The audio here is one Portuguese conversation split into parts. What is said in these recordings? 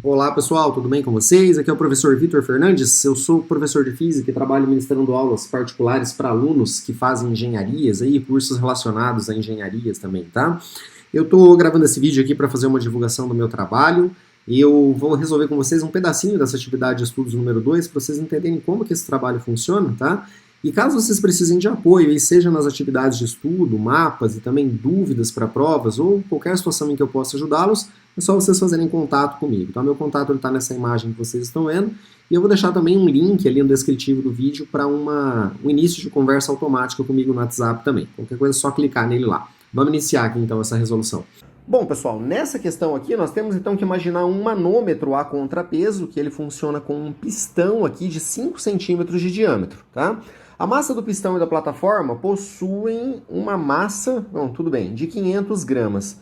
Olá pessoal, tudo bem com vocês? Aqui é o professor Vitor Fernandes, eu sou professor de Física e trabalho ministrando aulas particulares para alunos que fazem engenharias e cursos relacionados a engenharias também, tá? Eu estou gravando esse vídeo aqui para fazer uma divulgação do meu trabalho e eu vou resolver com vocês um pedacinho dessa atividade de estudos número 2 para vocês entenderem como que esse trabalho funciona, tá? E caso vocês precisem de apoio, aí seja nas atividades de estudo, mapas e também dúvidas para provas ou qualquer situação em que eu possa ajudá-los, é só vocês fazerem contato comigo. Tá? Meu contato está nessa imagem que vocês estão vendo e eu vou deixar também um link ali no descritivo do vídeo para um início de conversa automática comigo no WhatsApp também. Qualquer coisa é só clicar nele lá. Vamos iniciar aqui então essa resolução. Bom, pessoal, nessa questão aqui nós temos então que imaginar um manômetro a contrapeso, que ele funciona com um pistão aqui de 5 centímetros de diâmetro, tá? A massa do pistão e da plataforma possuem uma massa, tudo bem, de 500 gramas.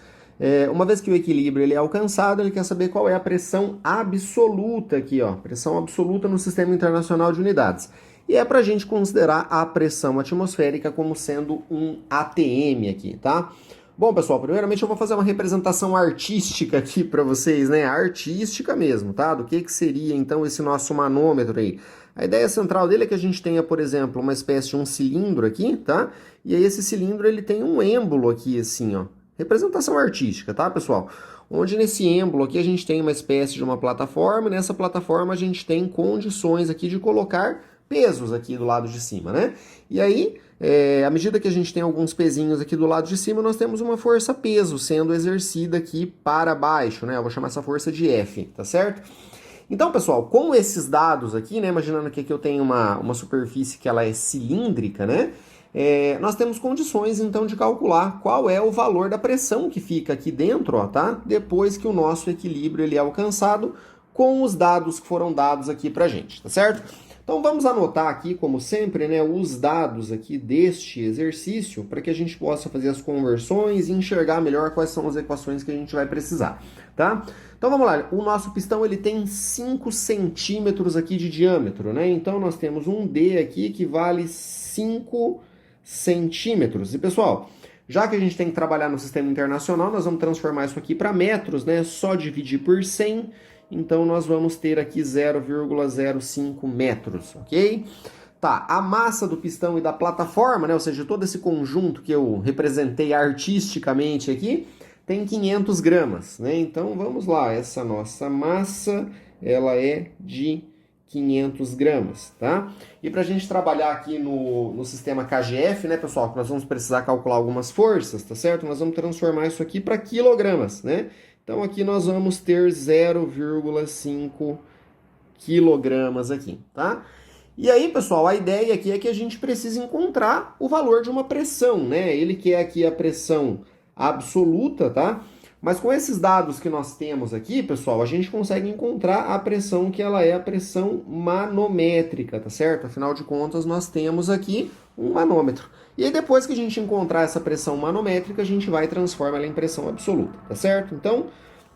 Uma vez que o equilíbrio ele é alcançado, ele quer saber qual é a pressão absoluta aqui, ó, pressão absoluta no Sistema Internacional de Unidades. E é para a gente considerar a pressão atmosférica como sendo um ATM aqui, tá? Bom, pessoal, primeiramente eu vou fazer uma representação artística aqui para vocês, né? Artística mesmo, tá? Do que seria então esse nosso manômetro aí. A ideia central dele é que a gente tenha, por exemplo, uma espécie de um cilindro aqui, tá? E aí esse cilindro ele tem um êmbolo aqui assim, ó. Representação artística, tá, pessoal? Onde nesse êmbolo aqui a gente tem uma espécie de uma plataforma, e nessa plataforma a gente tem condições aqui de colocar pesos aqui do lado de cima, né? E aí, à medida que a gente tem alguns pezinhos aqui do lado de cima, nós temos uma força-peso sendo exercida aqui para baixo, né? Eu vou chamar essa força de F, tá certo? Então, pessoal, com esses dados aqui, né? Imaginando que aqui eu tenho uma superfície que ela é cilíndrica, né? Nós temos condições, então, de calcular qual é o valor da pressão que fica aqui dentro, ó, tá? Depois que o nosso equilíbrio ele é alcançado com os dados que foram dados aqui pra gente, tá certo? Então, vamos anotar aqui, como sempre, né, os dados aqui deste exercício para que a gente possa fazer as conversões e enxergar melhor quais são as equações que a gente vai precisar, tá? Então, vamos lá. O nosso pistão, ele tem 5 centímetros aqui de diâmetro, né? Então, nós temos um D aqui que vale 5 centímetros. E, pessoal, já que a gente tem que trabalhar no sistema internacional, nós vamos transformar isso aqui para metros, né? Só dividir por 100, então nós vamos ter aqui 0,05 metros, ok? Tá, a massa do pistão e da plataforma, né? Ou seja, todo esse conjunto que eu representei artisticamente aqui, tem 500 gramas, né? Então, vamos lá, essa nossa massa, ela é de 500 gramas, tá? E para a gente trabalhar aqui no sistema KGF, né, pessoal, que nós vamos precisar calcular algumas forças, tá certo? Nós vamos transformar isso aqui para quilogramas, né? Então, aqui nós vamos ter 0,5 quilogramas aqui, tá? E aí, pessoal, a ideia aqui é que a gente precisa encontrar o valor de uma pressão, né? Ele quer aqui a pressão absoluta, tá? Mas com esses dados que nós temos aqui, pessoal, a gente consegue encontrar a pressão que ela é a pressão manométrica, tá certo? Afinal de contas, nós temos aqui um manômetro. E aí, depois que a gente encontrar essa pressão manométrica, a gente vai transformar ela em pressão absoluta, tá certo? Então,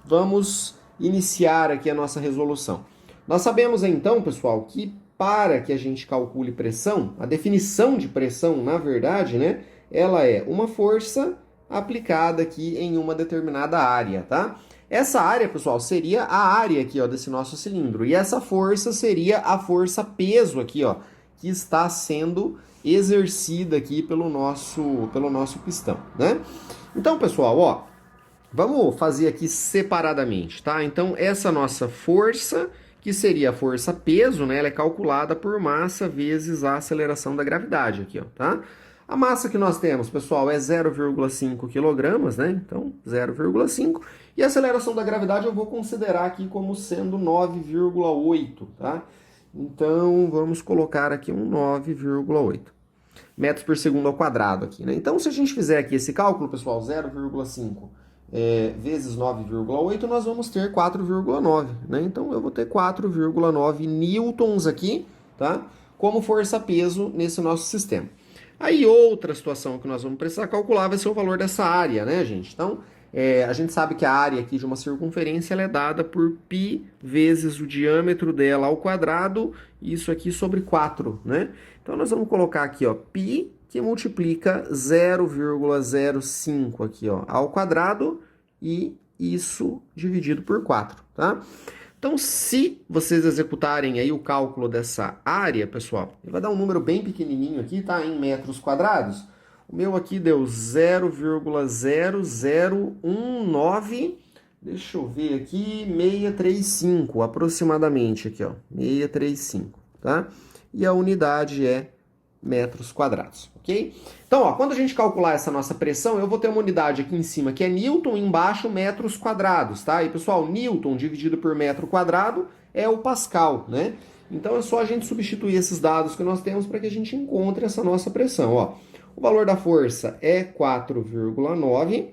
vamos iniciar aqui a nossa resolução. Nós sabemos, então, pessoal, que para que a gente calcule pressão, a definição de pressão, na verdade, né, ela é uma força aplicada aqui em uma determinada área, tá? Essa área, pessoal, seria a área aqui, ó, desse nosso cilindro. E essa força seria a força peso aqui, ó, que está sendo exercida aqui pelo nosso pistão, né? Então, pessoal, ó, vamos fazer aqui separadamente, tá? Então, essa nossa força, que seria a força peso, né? Ela é calculada por massa vezes a aceleração da gravidade aqui, ó, tá? A massa que nós temos, pessoal, é 0,5 kg, né? Então, 0,5. E a aceleração da gravidade eu vou considerar aqui como sendo 9,8, tá? Então, vamos colocar aqui um 9,8 metros por segundo ao quadrado aqui, né? Então, se a gente fizer aqui esse cálculo, pessoal, 0,5 vezes 9,8, nós vamos ter 4,9, né? Então, eu vou ter 4,9 newtons aqui, tá? Como força-peso nesse nosso sistema. Aí outra situação que nós vamos precisar calcular vai ser o valor dessa área, né, gente? Então, a gente sabe que a área aqui de uma circunferência ela é dada por π vezes o diâmetro dela ao quadrado, isso aqui sobre 4, né? Então, nós vamos colocar aqui, ó, π que multiplica 0,05 aqui, ó, ao quadrado e isso dividido por 4, tá? Então, se vocês executarem aí o cálculo dessa área, pessoal, ele vai dar um número bem pequenininho aqui, tá? Em metros quadrados. O meu aqui deu 0,0019, deixa eu ver aqui, 635 aproximadamente aqui, ó, 635, tá? E a unidade é metros quadrados, ok? Então, ó, quando a gente calcular essa nossa pressão, eu vou ter uma unidade aqui em cima que é Newton, embaixo metros quadrados, tá? E pessoal, Newton dividido por metro quadrado é o Pascal, né? Então é só a gente substituir esses dados que nós temos para que a gente encontre essa nossa pressão, ó. O valor da força é 4,9,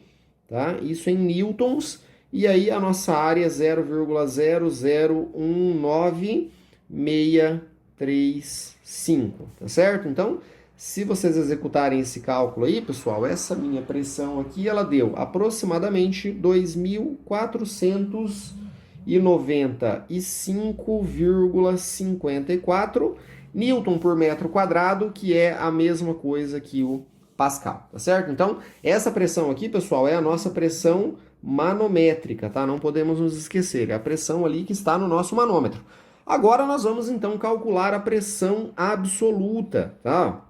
tá? Isso em newtons, e aí a nossa área é 0,0019635, tá certo? Então, se vocês executarem esse cálculo aí, pessoal, essa minha pressão aqui, ela deu aproximadamente 2.495,54 Newton por metro quadrado, que é a mesma coisa que o Pascal, tá certo? Então, essa pressão aqui, pessoal, é a nossa pressão manométrica, tá? Não podemos nos esquecer, é a pressão ali que está no nosso manômetro. Agora nós vamos, então, calcular a pressão absoluta, tá?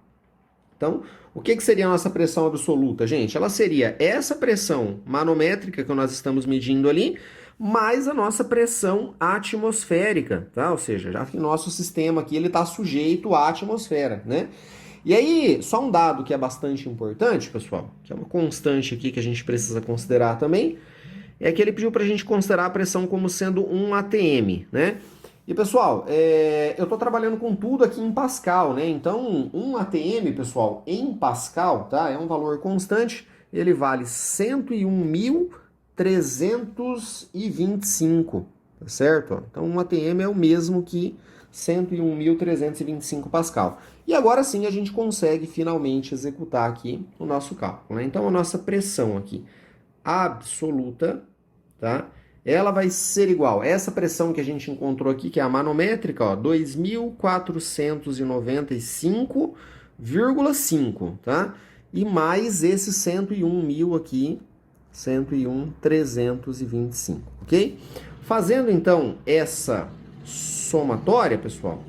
Então, o que seria a nossa pressão absoluta, gente? Ela seria essa pressão manométrica que nós estamos medindo ali, mais a nossa pressão atmosférica, tá? Ou seja, já que o nosso sistema aqui ele está sujeito à atmosfera, né? E aí, só um dado que é bastante importante, pessoal, que é uma constante aqui que a gente precisa considerar também, é que ele pediu para a gente considerar a pressão como sendo um atm, né? E pessoal, eu estou trabalhando com tudo aqui em Pascal, né? Então, um atm, pessoal, em Pascal, tá? É um valor constante, ele vale 101.325, tá certo? Então, um atm é o mesmo que 101.325 Pascal. E agora sim a gente consegue finalmente executar aqui o nosso cálculo, né? Então, a nossa pressão aqui absoluta, tá? Ela vai ser igual, essa pressão que a gente encontrou aqui, que é a manométrica, ó, 2.495,5, tá? E mais esse 101.000 aqui, 101.325, ok? Fazendo, então, essa somatória, pessoal,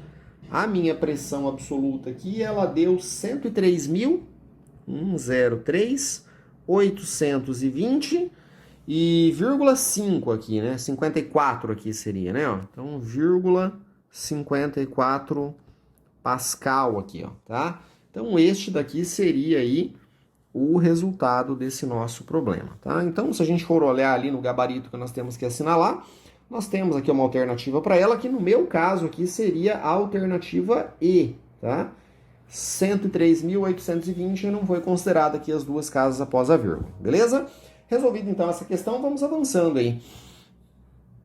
a minha pressão absoluta aqui, ela deu 103.820 e 0,5 aqui, né? 54 aqui seria, né? Ó. Então, 0,54 Pascal aqui, ó, tá? Então, este daqui seria aí o resultado desse nosso problema, tá? Então, se a gente for olhar ali no gabarito que nós temos que assinalar, nós temos aqui uma alternativa para ela, que no meu caso aqui seria a alternativa E, tá? 103.820 não foi considerada aqui as duas casas após a vírgula, beleza? Resolvida então essa questão, vamos avançando aí.